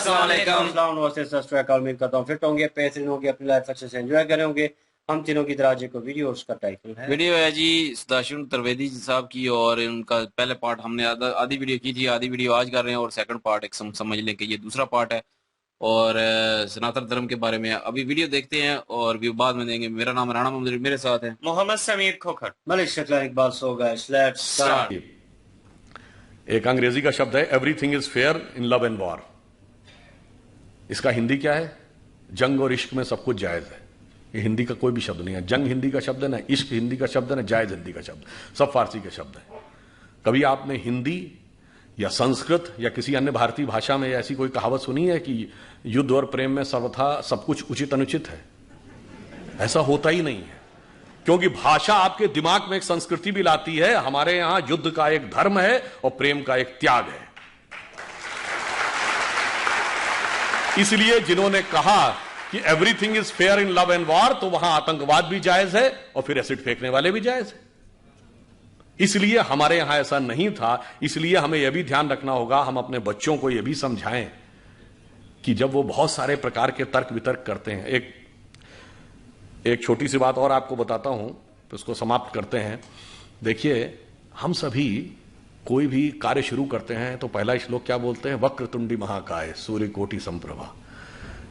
अस्सलाम वालेकुम। उम्मीद करता हूँ फिट होंगे, बेहतरीन होंगे, अपनी लाइफ अच्छे से एंजॉय करें होंगे। हम तीनों की तरह को वीडियो, उसका टाइटल है वीडियो है जी सदाशिव तरवेदी साहब की, और उनका पहले पार्ट हमने आधी वीडियो की थी, आधी वीडियो आज कर रहे हैं, और सेकंड पार्ट एक समझ लें कि ये दूसरा पार्ट है। और सनातन धर्म के बारे में अभी वीडियो देखते हैं और व्यू बाद में देंगे। मेरा नाम राणा मोहम्मद, मेरे साथ है मोहम्मद समीर खोखर, मलिक शकला Iqbal. So guys let's start. एक अंग्रेजी का शब्द है everything is fair in love and war. इसका हिंदी क्या है? जंग और इश्क में सब कुछ जायज है। ये हिंदी का कोई भी शब्द नहीं है। जंग हिंदी का शब्द है ना, इश्क हिंदी का शब्द है ना, जायज हिंदी का शब्द, सब फारसी के शब्द है। कभी आपने हिंदी या संस्कृत या किसी अन्य भारतीय भाषा में ऐसी कोई कहावत सुनी है कि युद्ध और प्रेम में सर्वथा सब कुछ उचित अनुचित है? ऐसा होता ही नहीं है, क्योंकि भाषा आपके दिमाग में एक संस्कृति भी लाती है। हमारे यहां युद्ध का एक धर्म है और प्रेम का एक त्याग है। इसलिए जिन्होंने कहा कि everything is fair in love and war, तो वहां आतंकवाद भी जायज है और फिर एसिड फेंकने वाले भी जायज है। इसलिए हमारे यहां ऐसा नहीं था। इसलिए हमें यह भी ध्यान रखना होगा, हम अपने बच्चों को यह भी समझाएं कि जब वो बहुत सारे प्रकार के तर्क वितर्क करते हैं। एक छोटी सी बात और आपको बताता हूं, तो उसको समाप्त करते हैं। देखिए, हम सभी कोई भी कार्य शुरू करते हैं तो पहला श्लोक क्या बोलते हैं? वक्रतुंडी महाकाय सूर्यकोटि संप्रभा।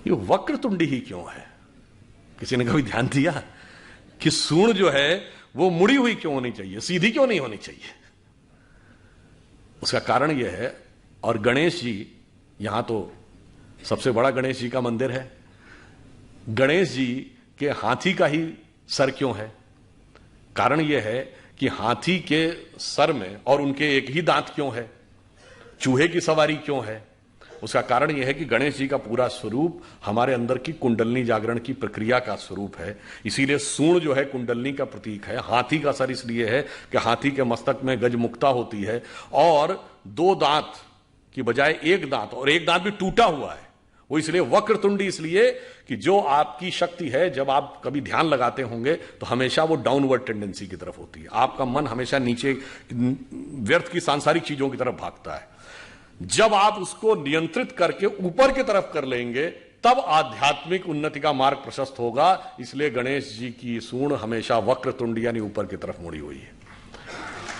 ये वक्रतुंडी ही क्यों है? किसी ने कभी ध्यान दिया कि सूर्ण जो है वो मुड़ी हुई क्यों होनी चाहिए, सीधी क्यों नहीं होनी चाहिए? उसका कारण यह है। और गणेश जी, यहां तो सबसे बड़ा गणेश जी का मंदिर है। गणेश जी के हाथी का ही सर क्यों है? कारण यह है कि हाथी के सर में और उनके एक ही दांत क्यों है? चूहे की सवारी क्यों है? उसका कारण यह है कि गणेश जी का पूरा स्वरूप हमारे अंदर की कुंडलनी जागरण की प्रक्रिया का स्वरूप है। इसीलिए सूर्ण जो है कुंडलनी का प्रतीक है। हाथी का सर इसलिए है कि हाथी के मस्तक में गजमुक्ता होती है, और दो दांत की बजाय एक दांत, और एक दांत भी टूटा हुआ है। वो इसलिए वक्रतुंडी इसलिए कि जो आपकी शक्ति है, जब आप कभी ध्यान लगाते होंगे तो हमेशा वो डाउनवर्ड टेंडेंसी की तरफ होती है। आपका मन हमेशा नीचे व्यर्थ की सांसारिक चीजों की तरफ भागता है। जब आप उसको नियंत्रित करके ऊपर की तरफ कर लेंगे, तब आध्यात्मिक उन्नति का मार्ग प्रशस्त होगा। इसलिए गणेश जी की सूंड हमेशा वक्रतुंड यानी ऊपर की तरफ मुड़ी हुई है।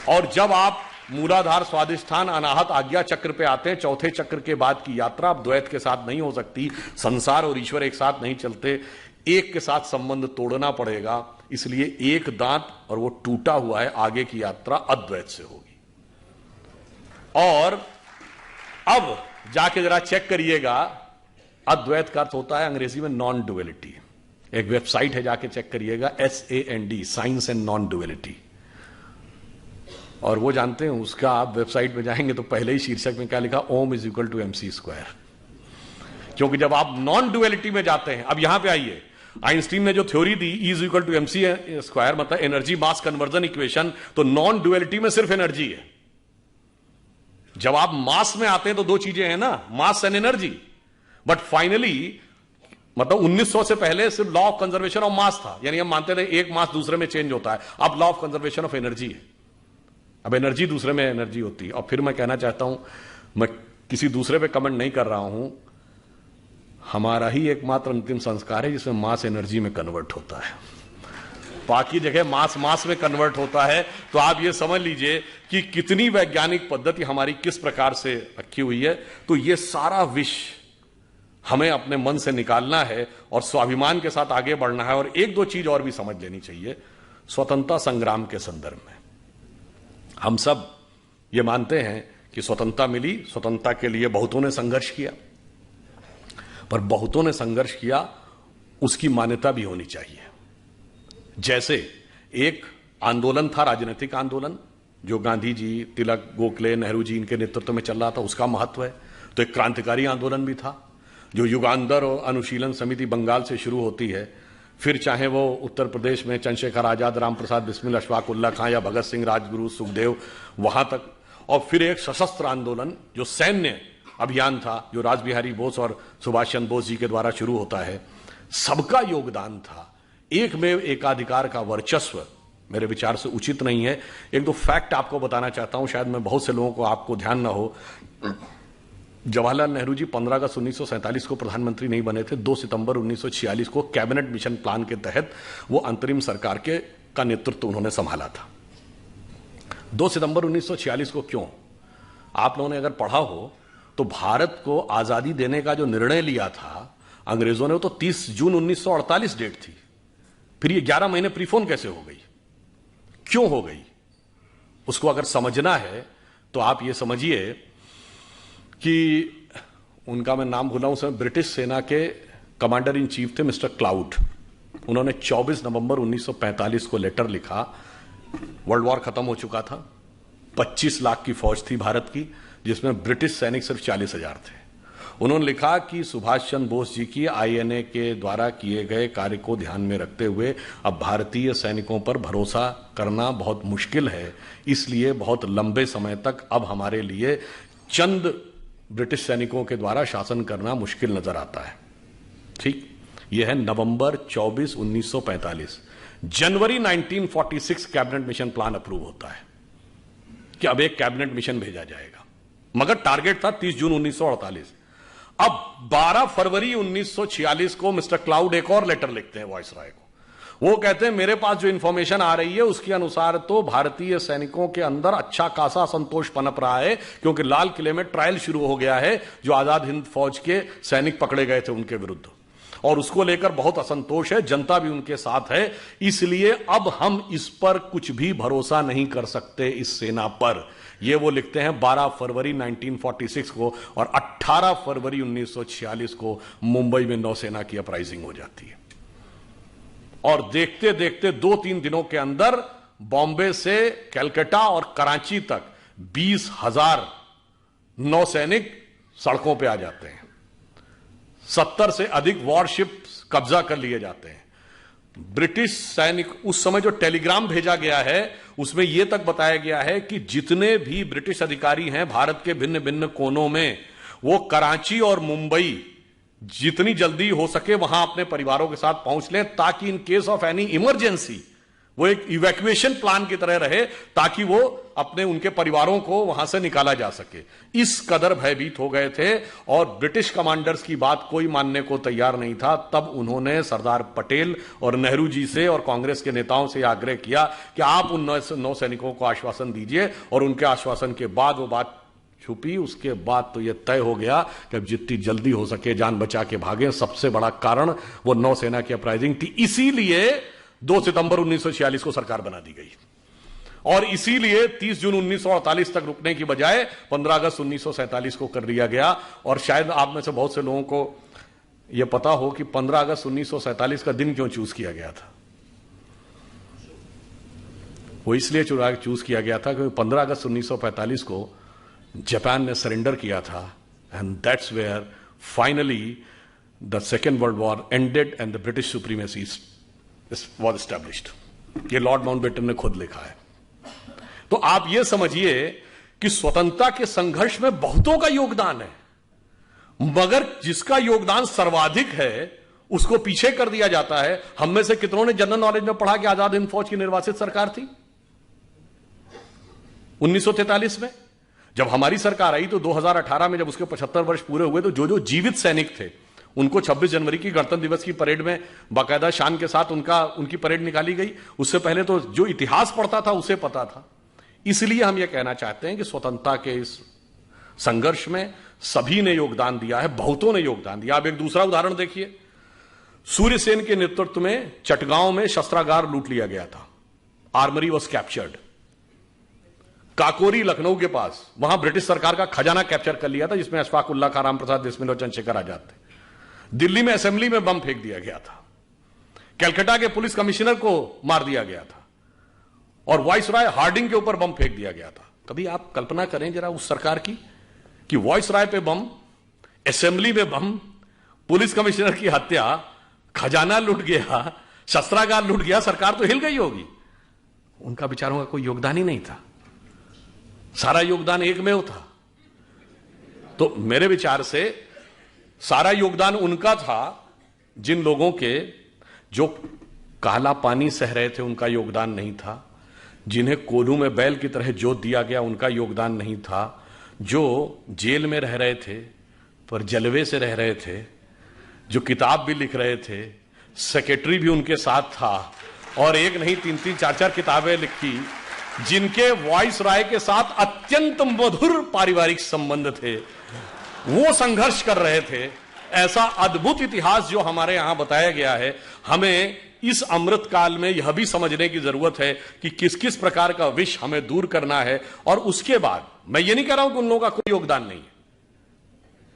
और जब आप मूलाधार स्वादिष्ठान अनाहत आज्ञा चक्र पे आते हैं, चौथे चक्र के बाद की यात्रा अब द्वैत के साथ नहीं हो सकती। संसार और ईश्वर एक साथ नहीं चलते, एक के साथ संबंध तोड़ना पड़ेगा। इसलिए एक दांत और वो टूटा हुआ है, आगे की यात्रा अद्वैत से होगी। और अब जाके जरा चेक करिएगा, अद्वैत का अर्थ होता है अंग्रेजी में नॉन डुअलिटी। एक वेबसाइट है, जाके चेक करिएगा, SAND, science and non duality. और वो जानते हैं, उसका आप वेबसाइट पे जाएंगे तो पहले ही शीर्षक में क्या लिखा? Ohm is equal to MC square. क्योंकि जब आप नॉन डुअलिटी में जाते हैं, अब यहां पे आइए, आइंस्टीन ने जो थ्योरी दी is equal to MC square, मतलब एनर्जी मास कन्वर्जन इक्वेशन, तो नॉन डुअलिटी में सिर्फ एनर्जी है। जब आप मास में आते हैं तो दो चीजें हैं ना, mass and energy. But finally, मतलब 1900 से पहले सिर्फ law of conservation of mass था, यानी हम मानते थे एक मास दूसरे में चेंज होता है। अब law of conservation of energy है, अब एनर्जी दूसरे में एनर्जी होती है। और फिर मैं कहना चाहता हूं, मैं किसी दूसरे पे कमेंट नहीं कर रहा हूं, हमारा ही एकमात्र अंतिम संस्कार है जिसमें मास एनर्जी में कन्वर्ट होता है। बाकी जगह मास में कन्वर्ट होता है। तो आप ये समझ लीजिए कि कितनी वैज्ञानिक पद्धति हमारी किस प्रकार से रखी हुई है। तो ये सारा विष हमें अपने मन से निकालना है और स्वाभिमान के साथ आगे बढ़ना है। और एक दो चीज और भी समझ लेनी चाहिए। स्वतंत्रता संग्राम के संदर्भ में हम सब ये मानते हैं कि स्वतंत्रता मिली, स्वतंत्रता के लिए बहुतों ने संघर्ष किया, पर बहुतों ने संघर्ष किया उसकी मान्यता भी होनी चाहिए। जैसे एक आंदोलन था, राजनीतिक आंदोलन, जो गांधी जी, तिलक, गोखले, नेहरू जी इनके नेतृत्व में चल रहा था, उसका महत्व है। तो एक क्रांतिकारी आंदोलन भी था, जो युगांतर और अनुशीलन समिति बंगाल से शुरू होती है, फिर चाहे वो उत्तर प्रदेश में चंद्रशेखर आजाद, राम प्रसाद बिस्मिल, अशफाक उल्ला खां या भगत सिंह, राजगुरु, सुखदेव, वहां तक। और फिर एक सशस्त्र आंदोलन जो सैन्य अभियान था, जो रासबिहारी बोस और सुभाष चंद्र बोस जी के द्वारा शुरू होता है। सबका योगदान था। एक में एकाधिकार का वर्चस्व मेरे विचार से उचित नहीं है। एक दो फैक्ट आपको बताना चाहता हूं, शायद मैं बहुत से लोगों को आपको ध्यान ना हो। जवाहरलाल नेहरू जी 15 अगस्त 1947 को प्रधानमंत्री नहीं बने थे। 2 सितंबर 1946 को कैबिनेट मिशन प्लान के तहत वो अंतरिम सरकार का नेतृत्व उन्होंने संभाला था। 2 सितंबर 1946 को क्यों? आप लोगों ने अगर पढ़ा हो तो भारत को आजादी देने का जो निर्णय लिया था अंग्रेजों ने, वो तो 30 जून 1948 डेट थी। फिर ये 11 महीने प्रीफोन कैसे हो गई, क्यों हो गई? उसको अगर समझना है तो आप ये समझिए कि उनका मैं नाम भूला हूं, उसमें ब्रिटिश सेना के कमांडर इन चीफ थे मिस्टर क्लाउड। उन्होंने 24 नवंबर 1945 को लेटर लिखा। वर्ल्ड वॉर खत्म हो चुका था, 25 लाख की फौज थी भारत की, जिसमें ब्रिटिश सैनिक सिर्फ 40,000 थे। उन्होंने लिखा कि सुभाष चंद्र बोस जी की आईएनए के द्वारा किए गए कार्य को ध्यान में रखते हुए अब भारतीय सैनिकों पर भरोसा करना बहुत मुश्किल है, इसलिए बहुत लंबे समय तक अब हमारे लिए चंद ब्रिटिश सैनिकों के द्वारा शासन करना मुश्किल नजर आता है। ठीक, यह है नवंबर 24, 1945। जनवरी 1946 कैबिनेट मिशन प्लान अप्रूव होता है कि अब एक कैबिनेट मिशन भेजा जाएगा, मगर टारगेट था 30 जून 1948। अब 12 फरवरी 1946 को मिस्टर क्लाउड एक और लेटर लिखते हैं वायसराय को। वो कहते हैं मेरे पास जो इंफॉर्मेशन आ रही है उसके अनुसार तो भारतीय सैनिकों के अंदर अच्छा खासा असंतोष पनप रहा है, क्योंकि लाल किले में ट्रायल शुरू हो गया है जो आजाद हिंद फौज के सैनिक पकड़े गए थे उनके विरुद्ध, और उसको लेकर बहुत असंतोष है, जनता भी उनके साथ है। इसलिए अब हम इस पर कुछ भी भरोसा नहीं कर सकते, इस सेना पर। ये वो लिखते हैं 12 फरवरी 1946 को, और 18 फरवरी 1946 को मुंबई में नौसेना की अपराइजिंग हो जाती है। और देखते देखते 2-3 दिनों के अंदर बॉम्बे से कलकत्ता और कराची तक 20,000 नौसैनिक सड़कों पे आ जाते हैं। 70 से अधिक वॉरशिप्स कब्जा कर लिए जाते हैं। ब्रिटिश सैनिक, उस समय जो टेलीग्राम भेजा गया है उसमें यह तक बताया गया है कि जितने भी ब्रिटिश अधिकारी हैं भारत के भिन्न भिन्न कोनों में, वो कराची और मुंबई जितनी जल्दी हो सके वहां अपने परिवारों के साथ पहुंच लें, ताकि in case of any emergency वो एक इवैक्यूएशन प्लान की तरह रहे, ताकि वो अपने उनके परिवारों को वहां से निकाला जा सके। इस कदर भयभीत हो गए थे और ब्रिटिश कमांडर्स की बात कोई मानने को तैयार नहीं था। तब उन्होंने सरदार पटेल और नेहरू जी से और कांग्रेस के नेताओं से आग्रह किया कि आप उन नौसैनिकों को आश्वासन दीजिए, और उनके आश्वासन के बाद वो बात छुपी। उसके बाद तो यह तय हो गया कि अब जितनी जल्दी हो सके जान बचा के भागे। सबसे बड़ा कारण वो नौसेना की अपराइजिंग थी, इसीलिए 2 सितंबर 1946 को सरकार बना दी गई, और इसीलिए 30 जून 1948 तक रुकने की बजाय 15 अगस्त 1947 को कर दिया गया। और शायद आप में से बहुत से लोगों को यह पता हो कि 15 अगस्त 1947 का दिन क्यों चूज किया गया था। वो इसलिए चूज किया गया था क्योंकि 15 अगस्त 1945 को जापान ने सरेंडर किया था, and that's where finally the second world war ended and the British supremacy was established. ये लॉर्ड माउंटबेटन ने खुद लिखा है। तो आप ये समझिए कि स्वतंत्रता के संघर्ष में बहुतों का योगदान है, मगर जिसका योगदान सर्वाधिक है उसको पीछे कर दिया जाता है। हम में से कितनों ने जनरल नॉलेज में पढ़ा कि आजाद हिंद फौज की निर्वासित सरकार थी 1943 में? जब हमारी सरकार आई तो 2018 में जब उसके 75 वर्ष पूरे हुए तो जो जीवित सैनिक थे उनको 26 जनवरी की गणतंत्र दिवस की परेड में बाकायदा शान के साथ उनकी परेड निकाली गई। उससे पहले तो जो इतिहास पढ़ता था उसे पता था। इसलिए हम यह कहना चाहते हैं कि स्वतंत्रता के इस संघर्ष में सभी ने योगदान दिया है, बहुतों ने योगदान दिया। अब एक दूसरा उदाहरण देखिए, सूर्यसेन के नेतृत्व में चटगांव में शस्त्रागार लूट लिया गया था। Armoury was captured. Kakori Lucknow के पास, वहां ब्रिटिश सरकार का खजाना कैप्चर कर लिया था, जिसमें अशफाक उल्लाह खां, राम प्रसाद बिस्मिल और चंद्रशेखर आजाद थे। दिल्ली में असेंबली में बम फेंक दिया गया था। कलकत्ता के पुलिस कमिश्नर को मार दिया गया था, और वाइसराय हार्डिंग के ऊपर बम फेंक दिया गया था। कभी आप कल्पना करें जरा उस सरकार की कि वाइसराय पे बम, असेंबली में बम, पुलिस कमिश्नर की हत्या, खजाना लूट गया, शस्त्रागार लूट गया, सरकार तो हिल गई होगी। उनका बेचारों का कोई योगदान ही नहीं था, सारा योगदान एकमेव था। तो मेरे विचार से सारा योगदान उनका था जिन लोगों के जो काला पानी सह रहे थे, उनका योगदान नहीं था। जिन्हें कोल्हू में बैल की तरह जोत दिया गया, उनका योगदान नहीं था। जो जेल में रह रहे थे पर जलवे से रह रहे थे, जो किताब भी लिख रहे थे, सेक्रेटरी भी उनके साथ था और एक नहीं 3-3 4-4 किताबें लिखी, जिनके वॉइस राय के साथ अत्यंत मधुर पारिवारिक संबंध थे, वो संघर्ष कर रहे थे। ऐसा अद्भुत इतिहास जो हमारे यहां बताया गया है, हमें इस अमृत काल में यह भी समझने की जरूरत है कि किस किस प्रकार का विष हमें दूर करना है। और उसके बाद मैं ये नहीं कह रहा हूं कि उन लोगों का कोई योगदान नहीं है,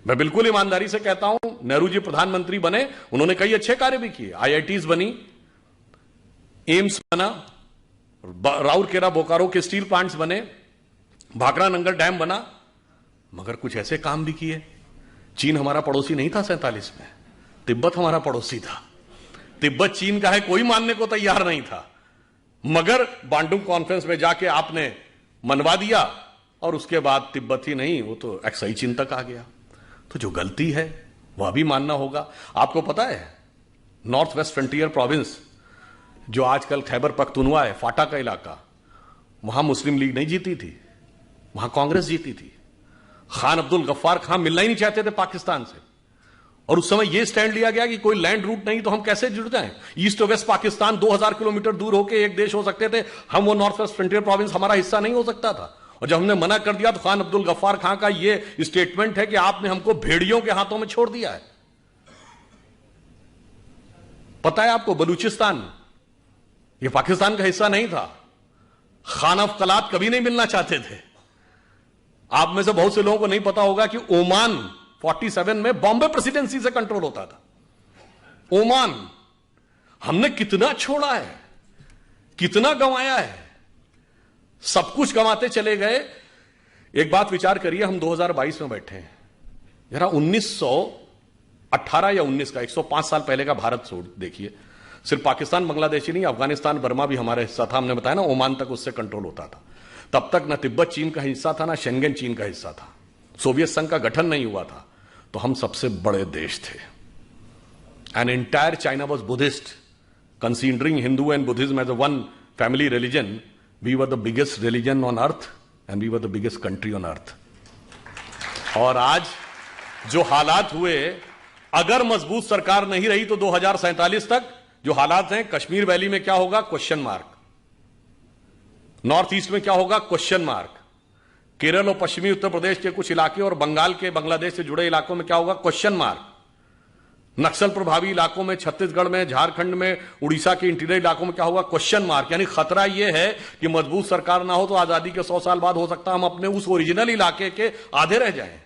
मैं बिल्कुल ईमानदारी से कहता हूं, नेहरू जी प्रधानमंत्री बने, उन्होंने कई अच्छे कार्य भी किए, IITs बनी, एम्स बना, राउरकेला बोकारो के स्टील प्लांट्स बने, भाखड़ा नंगल डैम बना, मगर कुछ ऐसे काम भी किए। चीन हमारा पड़ोसी नहीं था 47 में, तिब्बत हमारा पड़ोसी था, तिब्बत चीन का है कोई मानने को तैयार नहीं था, मगर बांडुंग कॉन्फ्रेंस में जाके आपने मनवा दिया और उसके बाद तिब्बत ही नहीं, वो तो एक्साई चीन तक आ गया। तो जो गलती है वह भी मानना होगा। आपको पता है नॉर्थ वेस्ट फ्रंटियर प्रोविंस जो आजकल खैबर पख्तूनवा है, फाटा का इलाका, वहां मुस्लिम लीग नहीं जीती थी, वहां कांग्रेस जीती थी। खान अब्दुल गफ्फार खान मिलना ही नहीं चाहते थे पाकिस्तान से, और उस समय यह स्टैंड लिया गया कि कोई लैंड रूट नहीं तो हम कैसे जुड़ जाएं। ईस्ट और वेस्ट पाकिस्तान 2000 किलोमीटर दूर होकर एक देश हो सकते थे, हम वो नॉर्थ वेस्ट फ्रंटियर प्रोविंस हमारा हिस्सा नहीं हो सकता था। और जब हमने मना कर दिया तो खान अब्दुल गफ्फार खान का यह स्टेटमेंट है कि आपने हमको भेड़ियों के हाथों में छोड़ दिया है। पता है आपको, बलूचिस्तान ये पाकिस्तान का हिस्सा नहीं था, खान ऑफ कलात कभी नहीं मिलना चाहते थे। आप में से बहुत से लोगों को नहीं पता होगा कि ओमान 47 में बॉम्बे प्रेसिडेंसी से कंट्रोल होता था। ओमान हमने कितना छोड़ा है, कितना गंवाया है, सब कुछ गंवाते चले गए। एक बात विचार करिए, हम 2022 में बैठे हैं, जरा 1918 या 19 का 105 साल पहले का भारत छोड़ देखिए, सिर्फ पाकिस्तान बांग्लादेश ही नहीं, अफगानिस्तान बर्मा भी हमारा हिस्सा था। हमने बताया ना, ओमान तक उससे कंट्रोल होता था। तब तक ना तिब्बत चीन का हिस्सा था, ना शेंगेन चीन का हिस्सा था, सोवियत संघ का गठन नहीं हुआ था। तो हम सबसे बड़े देश थे। And entire China was Buddhist, considering Hindu and Buddhism as a one family religion, we were the biggest religion on earth and we were the biggest country on earth. और आज जो हालात हुए, अगर मजबूत सरकार नहीं रही तो 2047 तक जो हालात हैं, कश्मीर वैली में क्या होगा, क्वेश्चन मार्क, नॉर्थ ईस्ट में क्या होगा, क्वेश्चन मार्क, केरल और पश्चिमी उत्तर प्रदेश के कुछ इलाके और बंगाल के बांग्लादेश से जुड़े इलाकों में क्या होगा, क्वेश्चन मार्क, नक्सल प्रभावी इलाकों में, छत्तीसगढ़ में, झारखंड में, उड़ीसा के इंटीरियर इलाकों में क्या होगा, क्वेश्चन मार्क। यानी खतरा यह है कि मजबूत सरकार ना हो तो आजादी के 100 साल बाद हो सकता है हम अपने उस ओरिजिनल इलाके के आधे रह जाएं।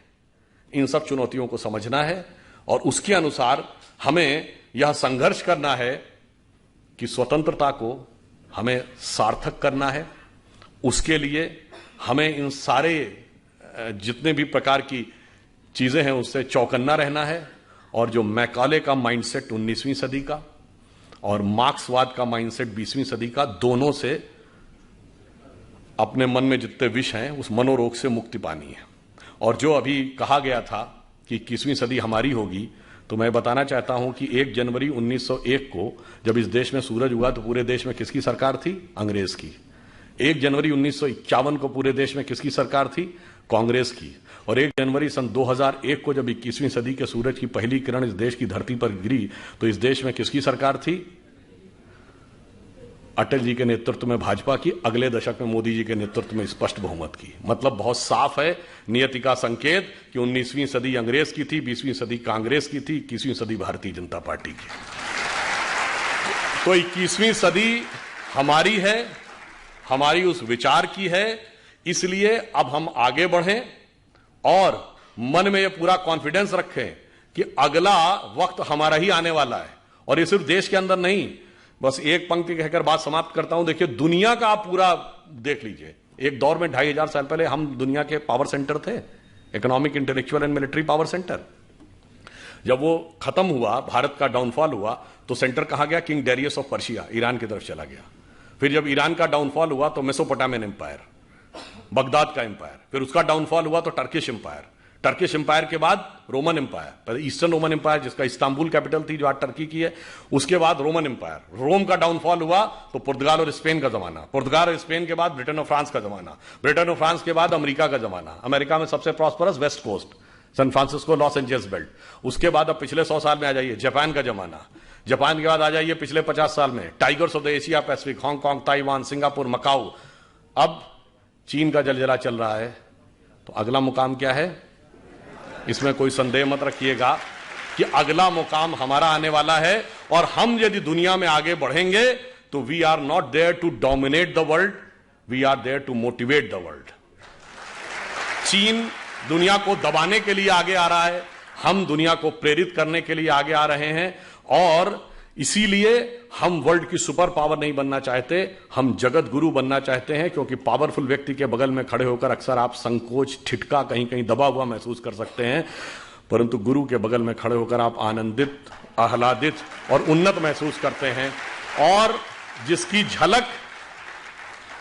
इन सब चुनौतियों को समझना है और उसके अनुसार हमें यह संघर्ष करना है कि स्वतंत्रता को हमें सार्थक करना है। उसके लिए हमें इन सारे जितने भी प्रकार की चीजें हैं उससे चौकन्ना रहना है। और जो मैकाले का माइंडसेट 19वीं सदी का और मार्क्सवाद का माइंडसेट 20वीं सदी का, दोनों से अपने मन में जितने विष हैं उस मनोरोग से मुक्ति पानी है। और जो अभी कहा गया था कि 21वीं सदी हमारी होगी, तो मैं बताना चाहता हूं कि 1 जनवरी 1901 को जब इस देश में सूरज उगा तो पूरे देश में किसकी सरकार थी, अंग्रेज की। 1 जनवरी 1951 को पूरे देश में किसकी सरकार थी, कांग्रेस की। और 1 जनवरी सन 2001 को जब 21वीं सदी के सूरज की पहली किरण इस देश की धरती पर गिरी तो इस देश में किसकी सरकार थी, अटल जी के नेतृत्व में भाजपा की, अगले दशक में मोदी जी के नेतृत्व में स्पष्ट बहुमत की। मतलब बहुत साफ है नियति का संकेत कि 19वीं सदी अंग्रेज की थी, 20वीं सदी कांग्रेस की थी, 21वीं सदी भारतीय जनता पार्टी की। तो 21वीं सदी हमारी है, हमारी उस विचार की है। इसलिए अब हम आगे बढ़ें और मन में यह पूरा कॉन्फिडेंस रखें कि अगला वक्त हमारा ही आने वाला है। और ये सिर्फ देश के अंदर नहीं, बस एक पंक्ति कहकर बात समाप्त करता हूं। देखिए, दुनिया का आप पूरा देख लीजिए। एक दौर में 2500 साल पहले हम दुनिया के पावर सेंटर थे, economic, intellectual and military power centre. जब वो खत्म हुआ, भारत का डाउनफॉल हुआ, तो सेंटर कहां गया, king Darius of Persia, Iran की तरफ चला गया। फिर जब ईरान का डाउनफॉल हुआ तो मेसोपोटामियन एम्पायर, बगदाद का एम्पायर। फिर उसका डाउनफॉल हुआ तो टर्किश एम्पायर। टर्किश एम्पायर के बाद रोमन एम्पायर, पहले ईस्टर्न रोमन एम्पायर जिसका इस्तांबुल कैपिटल थी जो आज टर्की की है, उसके बाद रोमन एम्पायर। रोम का डाउनफॉल हुआ तो पुर्तगाल और स्पेन का जमाना, पुर्तगाल और स्पेन के बाद ब्रिटेन और फ्रांस का जमाना, ब्रिटेन और फ्रांस के बाद अमेरिका का जमाना, अमेरिका में सबसे prosperous west coast, San Francisco, Los Angeles belt. उसके बाद अब पिछले 100 साल में आ जाइए जापान का जमाना, जापान के बाद आ जाइए पिछले 50 साल में tigers of the Asia Pacific, Hong Kong, Taiwan, Singapore, Macau. अब चीन का जलजला चल रहा है, तो अगला मुकाम क्या है? इसमें कोई संदेह मत रखिएगा कि अगला मुकाम हमारा आने वाला है, और हम यदि दुनिया में आगे बढ़ेंगे तो we are not there to dominate the world, we are there to motivate the world. चीन दुनिया को दबाने के लिए आगे आ रहा है, हम दुनिया को प्रेरित करने के लिए आगे आ रहे हैं, और इसीलिए हम वर्ल्ड की सुपर पावर नहीं बनना चाहते, हम जगत गुरु बनना चाहते हैं। क्योंकि पावरफुल व्यक्ति के बगल में खड़े होकर अक्सर आप संकोच, ठिठका, कहीं कहीं दबा हुआ महसूस कर सकते हैं, परंतु गुरु के बगल में खड़े होकर आप आनंदित, आह्लादित और उन्नत महसूस करते हैं, और जिसकी झलक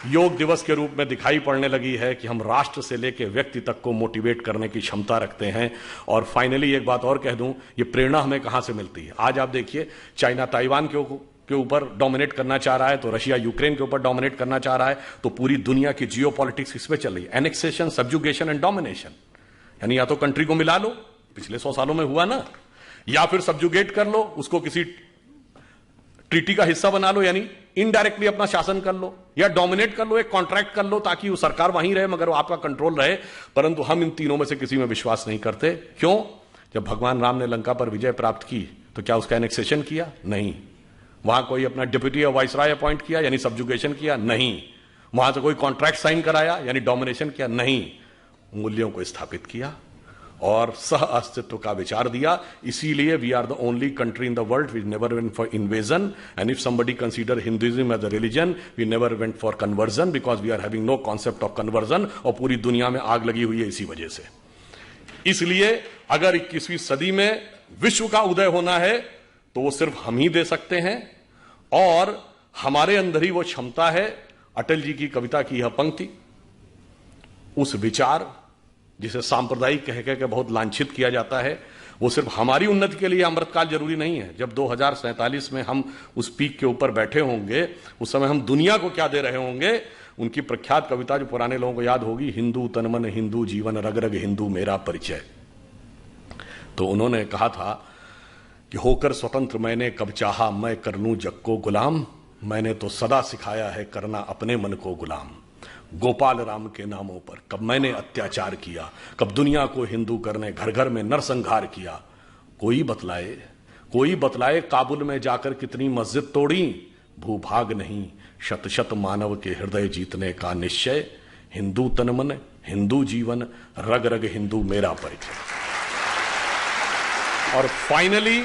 योग दिवस के रूप में दिखाई पड़ने लगी है कि हम राष्ट्र से लेकर व्यक्ति तक को मोटिवेट करने की क्षमता रखते हैं। और फाइनली एक बात और कह दूं, ये प्रेरणा हमें कहां से मिलती है? आज आप देखिए, चाइना ताइवान के ऊपर डोमिनेट करना चाह रहा है, तो रशिया यूक्रेन के ऊपर डोमिनेट करना चाह रहा है, तो पूरी दुनिया की जियो पॉलिटिक्स इस पे चल रही है, एनेक्सेशन, सब्जुगेशन एंड डोमिनेशन। यानी या तो कंट्री को मिला लो, पिछले 100 सालों में हुआ ना, या फिर सब्जुगेट कर लो, उसको किसी ट्रीटी का हिस्सा बना लो, यानी इनडायरेक्टली अपना शासन कर लो, या डोमिनेट कर लो, एक कॉन्ट्रैक्ट कर लो ताकि वो सरकार वहीं रहे मगर वो आपका कंट्रोल रहे। परंतु हम इन तीनों में से किसी में विश्वास नहीं करते। क्यों? जब भगवान राम ने लंका पर विजय प्राप्त की तो क्या उसका एनेक्सेशन किया? नहीं। वहां कोई अपना डिप्यूटी या वाइसराय अपॉइंट किया, यानी सब्जुगेशन किया? नहीं। वहां से कोई कॉन्ट्रैक्ट साइन कराया, यानी डोमिनेशन किया? नहीं। मूल्यों को स्थापित किया और सह अस्तित्व का विचार दिया। इसीलिए we are the only country in the world we never went for invasion, and if somebody consider Hinduism as a religion, we never went for conversion, because we are having no concept of conversion. और पूरी दुनिया में आग लगी हुई है इसी वजह से। इसलिए अगर 21वीं सदी में विश्व का उदय होना है तो वो सिर्फ हम ही दे सकते हैं, और हमारे अंदर ही वो क्षमता है। अटल जी की कविता की यह पंक्ति, उस विचार जिसे सांप्रदायिक कह के बहुत लांछित किया जाता है, वो सिर्फ हमारी उन्नति के लिए अमृतकाल जरूरी नहीं है। जब 2047 में हम उस पीक के ऊपर बैठे होंगे, उस समय हम दुनिया को क्या दे रहे होंगे? उनकी प्रख्यात कविता जो पुराने लोगों को याद होगी, हिंदू तन मन हिंदू जीवन, रग रग हिंदू मेरा परिचय। तो उन्होंने कहा था कि होकर स्वतंत्र मैंने कब चाहा मैं कर लूं जग को गुलाम, मैंने तो सदा सिखाया है करना अपने मन को गुलाम। गोपाल राम के नामों पर कब मैंने अत्याचार किया, कब दुनिया को हिंदू करने घर घर में नरसंहार किया। कोई बतलाए काबुल में जाकर कितनी मस्जिद तोड़ी, भूभाग नहीं शत शत मानव के हृदय जीतने का निश्चय। हिंदू तन मन हिंदू जीवन, रग रग हिंदू मेरा परिचय। और फाइनली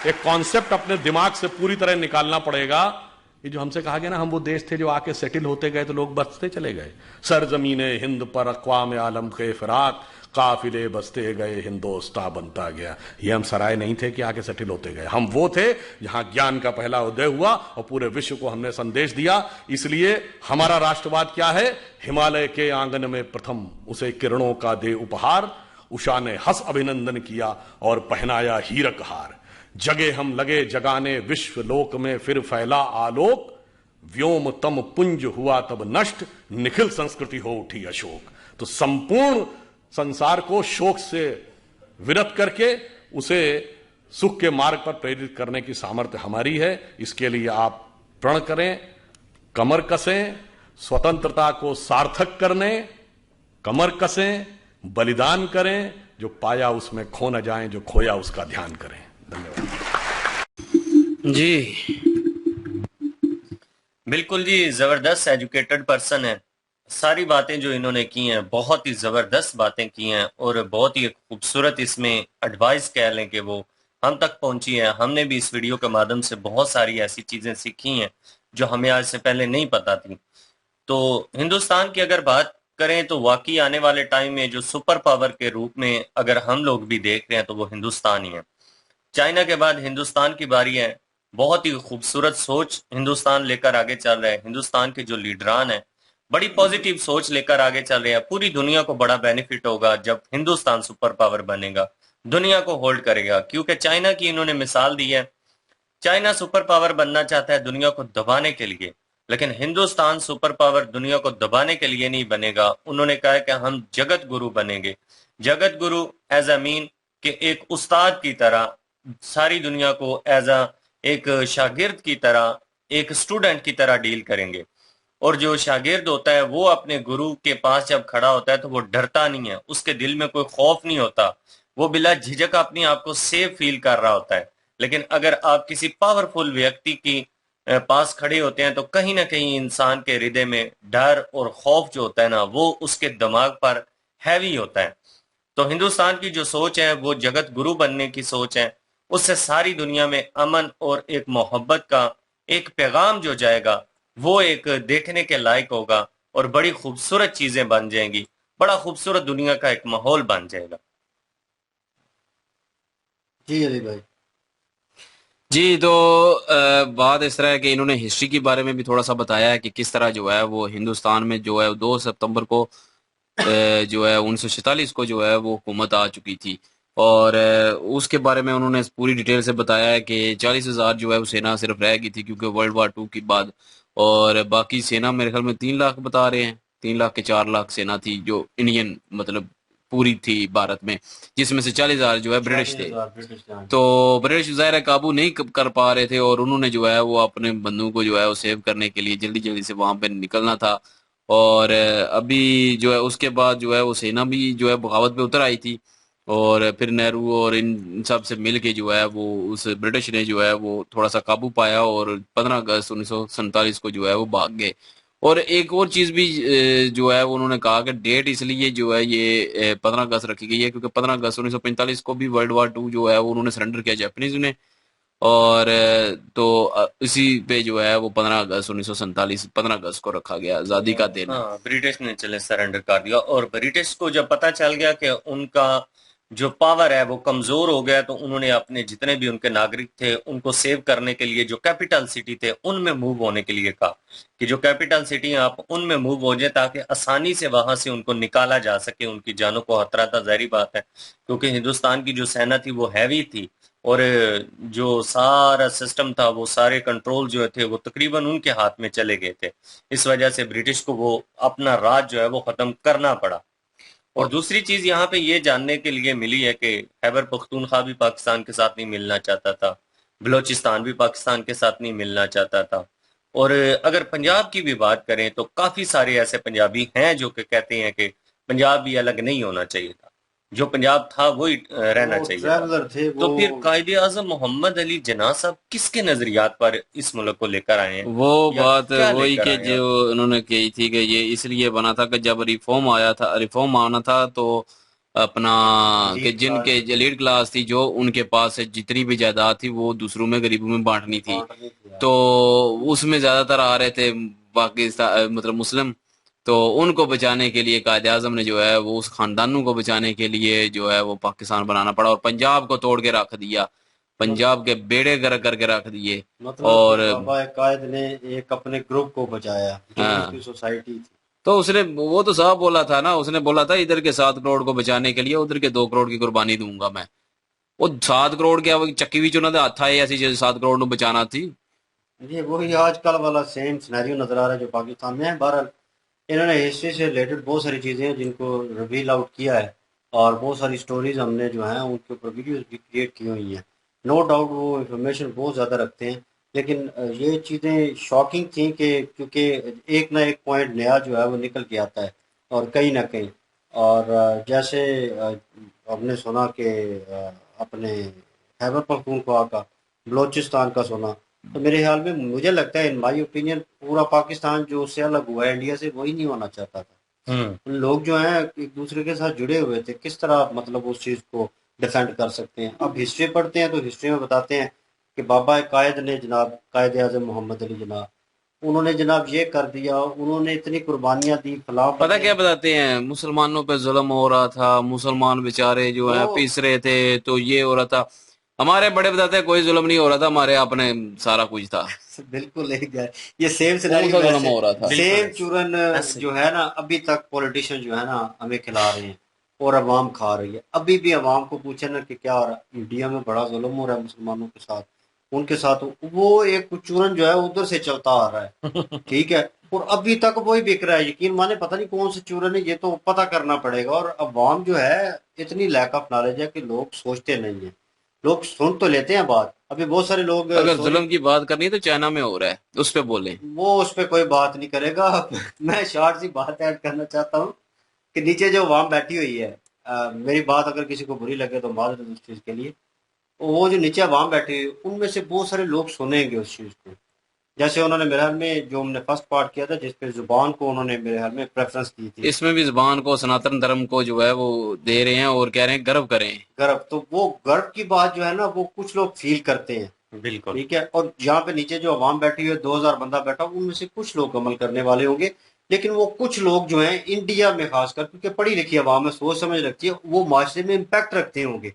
एक कॉन्सेप्ट अपने दिमाग से पूरी तरह निकालना पड़ेगा। ये जो हमसे कहा गया ना, हम वो देश थे जो आके सेटल होते गए तो लोग बसते चले गए। सरजमीने हिंद पर अक़वाम आलम के फिराक, काफिले बसते गए हिंदोस्तां बनता गया। ये हम सराय नहीं थे कि आके सेटल होते गए, हम वो थे जहां ज्ञान का पहला उदय हुआ और पूरे विश्व को हमने संदेश दिया। इसलिए हमारा राष्ट्रवाद क्या है? हिमालय के आंगन में प्रथम उसे किरणों का दे उपहार, उषा ने हंस अभिनंदन किया और पहनाया हीरक हार। जगे हम लगे जगाने विश्व लोक में फिर फैला आलोक, व्योम तम पुंज हुआ तब नष्ट, निखिल संस्कृति हो उठी अशोक। तो संपूर्ण संसार को शोक से विरत करके उसे सुख के मार्ग पर प्रेरित करने की सामर्थ्य हमारी है। इसके लिए आप प्रण करें, कमर कसें, स्वतंत्रता को सार्थक करने कमर कसें, बलिदान करें, जो पाया उसमें खो न जाएं, जो खोया उसका ध्यान करें। धन्यवाद जी। बिल्कुल जी, जबरदस्त एजुकेटेड पर्सन है। सारी बातें जो इन्होंने की हैं बहुत ही जबरदस्त बातें की हैं और बहुत ही खूबसूरत इसमें एडवाइस कह लें कि वो हम तक पहुंची है। हमने भी इस वीडियो के माध्यम से बहुत सारी ऐसी चीजें सीखी हैं जो हमें आज से पहले नहीं पता थी। तो हिंदुस्तान की अगर बात करें तो वाकई आने वाले टाइम में जो सुपर पावर के रूप में अगर हम लोग भी देख रहे हैं तो वो हिंदुस्तान ही है। चाइना के बाद हिंदुस्तान की बारी है। बहुत ही खूबसूरत सोच हिंदुस्तान लेकर आगे चल रहा है। हिंदुस्तान के जो लीडरान हैं बड़ी पॉजिटिव सोच लेकर आगे चल रहे हैं। पूरी दुनिया को बड़ा बेनिफिट होगा जब हिंदुस्तान सुपर पावर बनेगा, दुनिया को होल्ड करेगा। क्योंकि चाइना की इन्होंने मिसाल दी है, चाइना सुपर पावर बनना चाहता है दुनिया को दबाने के लिए, लेकिन हिंदुस्तान सुपर पावर दुनिया को दबाने के लिए नहीं बनेगा। उन्होंने कहा है कि हम जगत गुरु बनेंगे। Jagat Guru as a mean कि एक उस्ताद की तरह सारी दुनिया को एज अ एक शागिर्द की तरह, एक स्टूडेंट की तरह डील करेंगे। और जो शागिर्द होता है वो अपने गुरु के पास जब खड़ा होता है तो वो डरता नहीं है, उसके दिल में कोई खौफ नहीं होता, वो बिला झिझक अपने आप को सेफ फील कर रहा होता है। लेकिन अगर आप किसी पावरफुल व्यक्ति की पास खड़े होते हैं तो कहीं ना कहीं इंसान के हृदय में डर और खौफ जो होता है ना, वो उसके दिमाग पर हैवी होता है। तो हिंदुस्तान की जो सोच है वो जगत गुरु बनने की सोच है। उससे सारी दुनिया में अमन और एक मोहब्बत का एक पैगाम जो जाएगा वो एक देखने के लायक होगा और बड़ी खूबसूरत चीजें बन जाएंगी, बड़ा खूबसूरत दुनिया का एक माहौल बन जाएगा। जी अली भाई। जी तो बात इस तरह है कि इन्होंने हिस्ट्री के बारे में भी थोड़ा सा बताया है कि किस तरह जो है वो हिंदुस्तान में जो है 2 सितंबर को जो है 1947 को जो है वो हुकूमत आ चुकी थी। और उसके बारे में उन्होंने पूरी डिटेल से बताया है कि 40,000 जो है वो सेना सिर्फ रह गई थी क्योंकि वर्ल्ड वार 2 के बाद, और बाकी सेना मेरे ख्याल में 3 लाख बता रहे हैं, 3 लाख के 4 लाख सेना थी जो इंडियन मतलब पूरी थी भारत में, जिसमें से 40,000 जो है ब्रिटिश थे। 40,000 ब्रिटिश जान। तो ब्रिटिश ज़ाहिर है काबू नहीं कर पा रहे थे और उन्होंने जो है वो अपने बंदूक को जो है वो सेव करने के लिए जल्दी जल्दी से वहां पे निकलना था। और अभी जो है उसके बाद जो है वो सेना भी जो है बगावत पे उतर आई थी, और फिर नेहरू और इन सब से मिल के जो है वो उस ब्रिटिश ने जो है वो थोड़ा सा काबू पाया और 15 अगस्त 1947 को जो है वो भाग गए। और एक और चीज भी जो है वो उन्होंने कहा कि डेट इसलिए जो है ये 15 अगस्त रखी गई है क्योंकि 15 अगस्त 1945 को भी वर्ल्ड वार 2 जो है वो उन्होंने सरेंडर किया जापानीज ने। और तो इसी पे जो है वो 15 अगस्त 1947 15 अगस्त को रखा गया आजादी का दिन। हाँ, ब्रिटिश ने चले सरेंडर कर दिया और ब्रिटिश को जब पता चल गया कि उनका जो पावर है वो कमजोर हो गया तो उन्होंने अपने जितने भी उनके नागरिक थे उनको सेव करने के लिए जो कैपिटल सिटी थे उनमें मूव होने के लिए कहा कि जो कैपिटल सिटी है आप उनमें मूव हो जाए ताकि आसानी से वहां से उनको निकाला जा सके। उनकी जानों को खतरा था, जाहिर बात है, क्योंकि हिंदुस्तान की जो सेना थी वो हैवी थी और जो सारा सिस्टम था वो सारे कंट्रोल जो थे वो तकरीबन उनके हाथ में चले गए थे। इस वजह से ब्रिटिश को वो अपना राज जो है वो खत्म करना पड़ा। और दूसरी चीज यहाँ पे ये जानने के लिए मिली है कि खैबर पख्तूनख्वा भी पाकिस्तान के साथ नहीं मिलना चाहता था, बलोचिस्तान भी पाकिस्तान के साथ नहीं मिलना चाहता था। और अगर पंजाब की भी बात करें तो काफी सारे ऐसे पंजाबी हैं जो कि कहते हैं कि पंजाब भी अलग नहीं होना चाहिए था, जो पंजाब था वही रहना वो चाहिए था। ट्रैवलर थे वो। तो फिर कायदे आजम मोहम्मद अली जिन्ना साहब किसके नजरियात पर इस मुल्क को लेकर आए हैं वो या बात क्या वही लेकर कि आए हैं? जो उन्होंने कही थी कि ये इसलिए बना था कि जब रिफॉर्म आना था तो अपना कि लीड जिनके क्लास लीड क्लास थी जो उनके पास जितनी भी जायदाद थी वो दूसरों में गरीबों में बांटनी थी। बांटनी थी यार। तो उसमें ज्यादातर आ रहे थे पाकिस्तान मतलब मुस्लिम। तो उनको बचाने के लिए कायदे आजम ने जो है वो उस खानदानों को बचाने के लिए जो है वो पाकिस्तान बनाना पड़ा और पंजाब को तोड़ के रख दिया, मत- पंजाब के बेड़े गर्क करके रख दिए। मतलब कि और बाबा कायद ने एक अपने ग्रुप को बचाया जो हाँ, उसकी सोसाइटी थी। तो उसने वो तो साहब बोला था ना, उसने बोला था इधर के 7 करोड़ को बचाने के लिए उधर के 2 करोड़ की कुर्बानी दूंगा मैं। वो 7 करोड़ क्या वो चक्की भी चुना था हथ है ऐसी 7 करोड़ ਨੂੰ बचाना थी। ये वही आजकल वाला सेम सिनेरियो नजर आ रहा है जो पाकिस्तान में है। बहरहाल इन्होंने हिस्ट्री से रिलेटेड बहुत सारी चीजें हैं जिनको रिवील आउट किया है और बहुत सारी स्टोरीज हमने जो है उनके ऊपर वीडियोस भी क्रिएट की हुई हैं। नो डाउट वो इंफॉर्मेशन बहुत ज़्यादा रखते हैं, लेकिन ये चीज़ें शॉकिंग थी कि क्योंकि एक ना एक पॉइंट नया जो है वो निकल के आता है और कहीं ना कहीं। और जैसे हमने सुना कि अपने खैबर पख्तूनख्वा का, बलोचिस्तान का सुना, तो मेरे ख्याल में मुझे लगता है इन माय ओपिनियन पूरा पाकिस्तान जो उससे अलग हुआ है इंडिया से वही नहीं होना चाहता था। लोग जो हैं एक दूसरे के साथ जुड़े हुए थे, किस तरह मतलब उस चीज़ को डिफेंड कर सकते हैं। अब हिस्ट्री पढ़ते हैं तो हिस्ट्री में बताते हैं कि बाबा कायद ने जनाब कायद आजम मोहम्मद अली जनाब उन्होंने जनाब ये कर दिया, उन्होंने इतनी कुर्बानियां दी फलाह पता क्या बने। बताते हैं, मुसलमानों पे जुल्म हो रहा था, मुसलमान बेचारे जो है तो पीस रहे थे, तो ये हो रहा था। हमारे बड़े बताते हैं कोई जुल्म नहीं हो रहा था, हमारे आपने सारा कुछ था। बिल्कुल एक यार, ये सेम कौन सा सिनेरियो जुल्म वैसे हो रहा था? बिल्कुल सेम ऐसे चूरन ऐसे जो है ना अभी तक पॉलिटिशियन जो है ना हमें खिला रहे हैं और अवाम खा रही है। अभी भी अवाम को पूछे ना कि क्या हो रहा है, इंडिया में बड़ा जुल्म हो रहा है मुसलमानों के साथ, उनके साथ वो एक चूरन जो है उधर से चलता आ रहा है, ठीक है, और अभी तक वही बिक रहा है। यकीन माने पता नहीं कौन सा चूरन है, ये तो पता करना पड़ेगा। और अवाम जो है इतनी लैक ऑफ नॉलेज है कि लोग सोचते नहीं है, लोग सुन तो लेते हैं बात। अभी बहुत सारे लोग अगर सॉरी, जुल्म की बात करनी है तो चाइना में हो रहा है, उस पे बोले। वो उस पर कोई बात नहीं करेगा। मैं शॉर्ट सी बात ऐड करना चाहता हूँ कि नीचे जो अवाम बैठी हुई है, मेरी बात अगर किसी को बुरी लगे तो माजरत उस चीज़ के लिए, वो जो नीचे अवाम बैठी हुई है उनमें से बहुत सारे लोग सुनेंगे उस चीज़ को। जैसे उन्होंने मेरे ख्याल में जो हमने फर्स्ट पार्ट किया था जिसपे जुबान को उन्होंने मेरे ख्याल में प्रेफरेंस दी थी, इसमें भी जबान को, सनातन धर्म को जो है वो दे रहे हैं और कह रहे हैं गर्व करें। गर्व, तो वो गर्व की बात जो है ना वो कुछ लोग फील करते हैं, बिल्कुल ठीक है। और यहाँ पे नीचे जो अवाम बैठी हुई है 2000 बंदा बैठा उनमें से कुछ लोग अमल करने वाले होंगे, लेकिन वो कुछ लोग जो हैं इंडिया में खासकर क्योंकि पढ़ी लिखी अवाम है, सोच समझ रखती है, वो माशरे में इम्पैक्ट रखते होंगे।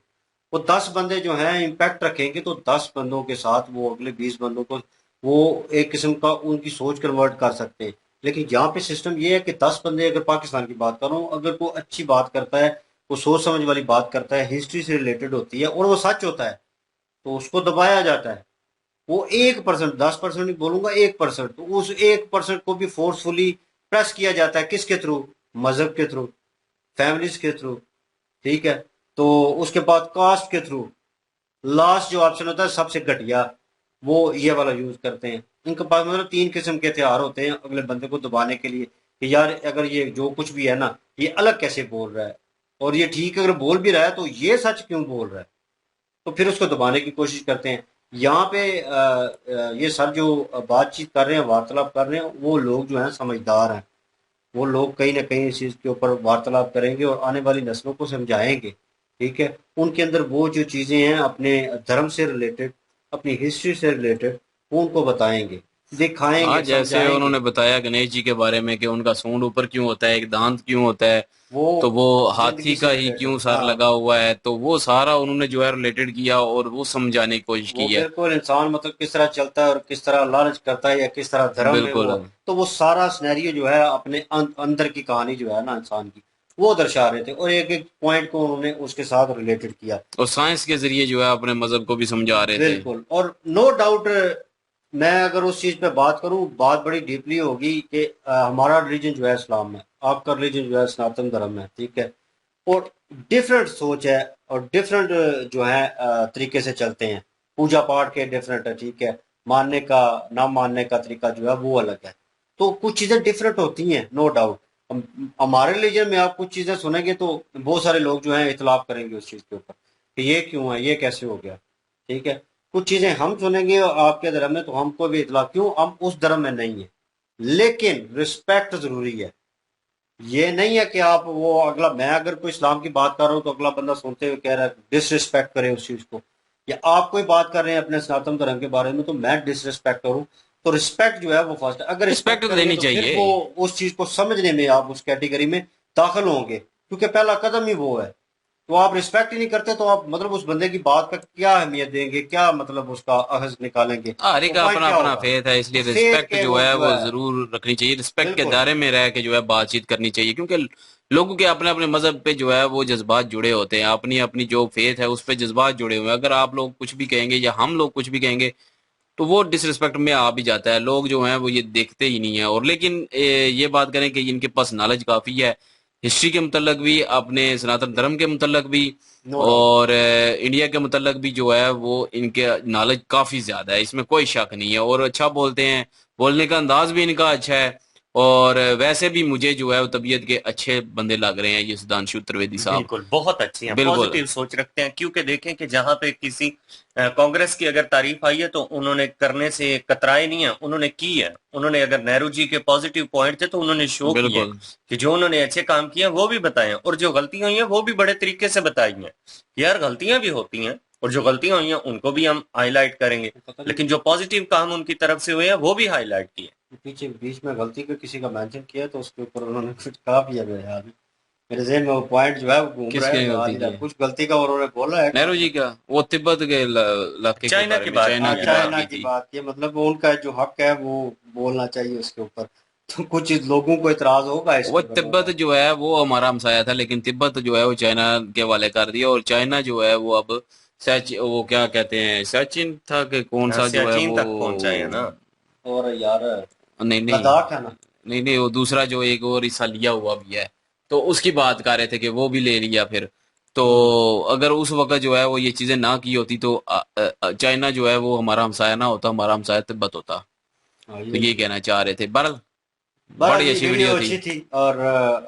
वो 10 बंदे जो हैं इम्पैक्ट रखेंगे तो 10 बंदों के साथ वो अगले 20 बंदों को वो एक किस्म का उनकी सोच कन्वर्ट कर सकते हैं। लेकिन यहाँ पे सिस्टम ये है कि 10 बंदे, अगर पाकिस्तान की बात करूँ, अगर कोई अच्छी बात करता है, वो सोच समझ वाली बात करता है, हिस्ट्री से रिलेटेड होती है और वो सच होता है, तो उसको दबाया जाता है। वो 1%, 10% नहीं बोलूंगा, 1%, तो उस 1% को भी फोर्सफुली प्रेस किया जाता है। किसके थ्रू? मजहब के थ्रू, फैमिलीज के थ्रू, ठीक है। तो उसके बाद कास्ट के थ्रू, लास्ट जो ऑप्शन होता है सबसे घटिया, वो ये वाला यूज करते हैं। इनके पास मतलब 3 किस्म के हथियार होते हैं अगले बंदे को दबाने के लिए कि यार अगर ये जो कुछ भी है ना ये अलग कैसे बोल रहा है, और ये ठीक अगर बोल भी रहा है तो ये सच क्यों बोल रहा है, तो फिर उसको दबाने की कोशिश करते हैं। यहाँ पे ये सर जो बातचीत कर रहे हैं, वार्तालाप कर रहे हैं, वो लोग जो हैं समझदार हैं। वो लोग कहीं ना कहीं इस चीज़ के ऊपर वार्तालाप करेंगे और आने वाली नस्लों को समझाएंगे, ठीक है। उनके अंदर वो जो चीज़ें हैं अपने धर्म से रिलेटेड, अपनी हिस्ट्री से रिलेटेड, वो उनको बताएंगे, हाँ, दिखाएंगे, जैसे समझाएंगे। उन्होंने बताया गणेश जी के बारे में कि उनका सूंड ऊपर क्यों होता है, एक दांत क्यों होता है, वो तो वो हाथी जिंदगी का से ही क्यों रिलेटेड, सर हाँ। लगा हुआ है, तो वो सारा उन्होंने जो है रिलेटेड किया और वो समझाने की कोशिश वो की है। बिल्कुल इंसान मतलब किस तरह चलता है और किस तरह लालच करता है या किस तरह धर्म में बिल्कुल। वो, तो वो सारा सिनेरियो जो है अपने अंदर की कहानी जो है ना इंसान की, वो दर्शा रहे थे और एक एक पॉइंट को उन्होंने उसके साथ रिलेटेड किया। और साइंस के जरिए जो है अपने मजहब को भी समझा रहे थे। बिल्कुल, और नो डाउट मैं अगर उस चीज पे बात करूं, बात बड़ी डीपली होगी कि हमारा रिलीजन जो है इस्लाम है, आपका रिलीजन जो है सनातन धर्म है, ठीक है। और डिफरेंट सोच है और डिफरेंट जो है तरीके से चलते हैं, पूजा पाठ के डिफरेंट है, ठीक है, मानने का ना मानने का तरीका जो है वो अलग है। तो कुछ चीजें डिफरेंट होती हैं, नो डाउट। हमारे रिलीजन में आप कुछ चीजें सुनेंगे तो बहुत सारे लोग जो हैं इतलाफ करेंगे उस चीज के ऊपर कि ये क्यों है, ये कैसे हो गया, ठीक है। कुछ चीजें हम सुनेंगे आपके धर्म में तो हमको भी इतलाफ, क्यों, हम उस धर्म में नहीं है। लेकिन रिस्पेक्ट जरूरी है। ये नहीं है कि आप वो अगला, मैं अगर कोई इस्लाम की बात कर रहा हूँ तो अगला बंदा सुनते हुए कह रहा है डिसरिस्पेक्ट करे उस चीज को, या आप कोई बात कर रहे हैं अपने सनातन धर्म के बारे में तो मैं डिसरिस्पेक्ट करूँ, तो रिस्पेक्ट जो है वो फर्स्ट है। अगर रिस्पेक्ट रिस्पेक्ट तो करेंगे देनी तो फिर चाहिए। वो उस चीज को समझने में आप उस कैटेगरी में दाखिल होंगे, क्योंकि पहला कदम ही वो है। तो आप रिस्पेक्ट ही नहीं करते तो आप मतलब उस बंदे की बात का क्या अहमियत देंगे, क्या मतलब उसका अहज निकालेंगे, हर एक तो का पॉइंट अपना क्या अपना होगा। फेथ है, तो इसलिए फेथ रिस्पेक्ट के जो वो है जो वो है, जरूर रखनी चाहिए। रिस्पेक्ट के बिल्कुल दायरे में रह के जो है बातचीत करनी चाहिए, क्योंकि लोगों के अपने अपने मजहब पे जो है वो जज्बात जुड़े होते हैं, अपनी अपनी जो फेथ है उस पे जज्बात जुड़े हुए हैं। अगर आप लोग कुछ भी कहेंगे या हम लोग कुछ भी कहेंगे तो वो डिसरिस्पेक्ट में आ भी जाता है। लोग जो हैं वो ये देखते ही नहीं है। और लेकिन ये बात करें कि इनके पास नॉलेज काफी है, हिस्ट्री के मुतलक भी, अपने सनातन धर्म के मुतलक भी, नो डाउट। और इंडिया के मुतलक भी जो है वो इनके नॉलेज काफी ज्यादा है, इसमें कोई शक नहीं है। और अच्छा बोलते हैं, बोलने का अंदाज भी इनका अच्छा है। और वैसे भी मुझे जो है वो तबीयत के अच्छे बंदे लग रहे हैं ये सुधांशु त्रिवेदी साहब। बिल्कुल बहुत अच्छी हैं, बिल्कुल। पॉजिटिव सोच रखते हैं। क्योंकि देखें कि जहां पे किसी कांग्रेस की अगर तारीफ आई है तो उन्होंने करने से कतराए नहीं है, उन्होंने की है। उन्होंने अगर नेहरू जी के पॉजिटिव पॉइंट थे तो उन्होंने शो किए हैं बिल्कुल। कि जो उन्होंने अच्छे काम किए हैं वो भी बताए हैं, और जो गलतियां हुई हैं वो भी बड़े तरीके से बताई हैं। यार गलतियां भी होती हैं और जो गलतियां हुई हैं उनको भी हम हाईलाइट करेंगे, पता नहीं लेकिन जो पॉजिटिव काम उनकी तरफ से हुए हैं वो भी हाईलाइट किए। पीछे बीच में गलती का किसी का मेंशन किया तो उसके ऊपर उन्होंने कुछ कहा भी है मेरे ख्याल में, मेरे ज़हन में वो पॉइंट जो है वो घूम रहा किसकी है, गलती आज की? कुछ गलती का उन्होंने बोला है। नेहरू जी का वो तिब्बत के इलाके के चाइना बारे की में, बात चाइना की की है। बात चाइना की की थी। बात की, मतलब उनका जो हक है वो बोलना चाहिए उसके ऊपर। तो कुछ लोगों को इतराज होगा इस वो पे तिब्बत होगा। जो है वो हमारा हमसाया था, लेकिन तिब्बत जो है वो चाइना के हवाले कर दिया, और चाइना जो है वो अब सच वो क्या कहते हैं, सचिन था कि कौन हाँ, सा जो है सियाचिन वो, तक पहुंचा है ना। और यार नहीं नहीं, लद्दाख है ना। नहीं नहीं, वो दूसरा जो एक और हिस्सा लिया हुआ भी है, तो उसकी बात कर रहे थे कि वो भी ले लिया फिर। तो अगर उस वक्त जो है वो ये चीजें ना की होती तो चाइना जो है वो हमारा हमसाया ना होता, हमारा हमसाया तिब्बत होता। हाँ, तो ये ये भी है। कहना चाह रहे थे। बहरहाल बहरहाल बड़ी ये अच्छी वीडियो वीडियो थी। अच्छी थी, और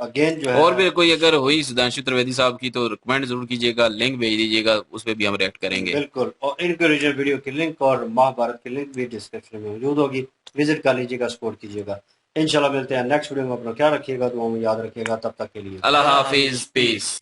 अगेन जो और है भी कोई अगर हुई सुधांशु त्रिवेदी साहब की तो कमेंट जरूर कीजिएगा, लिंक भेज दीजिएगा, उस पर भी हम रिएक्ट करेंगे। बिल्कुल, और इनके ओरिजिनल वीडियो की लिंक और महाभारत की लिंक भी डिस्क्रिप्शन में मौजूद होगी, विजिट कर लीजिएगा, सपोर्ट कीजिएगा। इंशाल्लाह मिलते हैं नेक्स्ट वीडियो में, अपना ख्याल रखिएगा, दुआ में याद रखिएगा, तब तक के लिए अल्लाह अल्लाह हाफिज, हाफिज़, पीस। पीस।